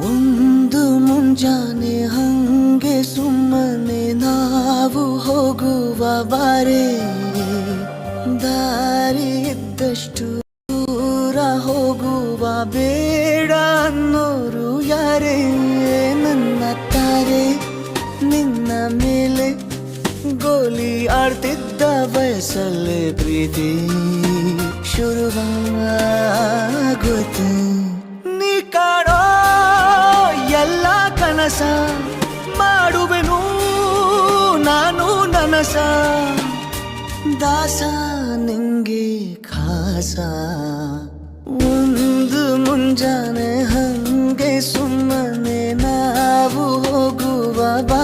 ಒಂದು ಮುಂಜಾನೆ ಹಂಗೆ ಸುಮ್ಮನೆ ನಾವು ಹೋಗುವ ಬಾರೆ, ದಾರಿ ಇದ್ದಷ್ಟು ದೂರ ಹೋಗುವ ಬೇಡ ಅನ್ನೋರು ಯಾರೇ. ನನ್ನ ತಾರೆ ನಿನ್ನ ಮೇಲೆ ಗೋಲಿ ಆಡ್ತಿದ್ದ ವಯಸ್ಸಲ್ಲೇ ಪ್ರೀತಿ ಶುರುವಾಗೋಯ್ತು. ನೀ ಕಾಡೋ ಎಲ್ಲ ಕನಸ ಮಾಡುವೆನು ನಾನು ನನಸ, ದಾಸ ನಿಂಗೆ ಖಾಸ. ಒಂದು ಮುಂಜಾನೆ ಹಂಗೆ ಸುಮ್ಮನೆ ನಾವು ಹೋಗುವ ಬಾ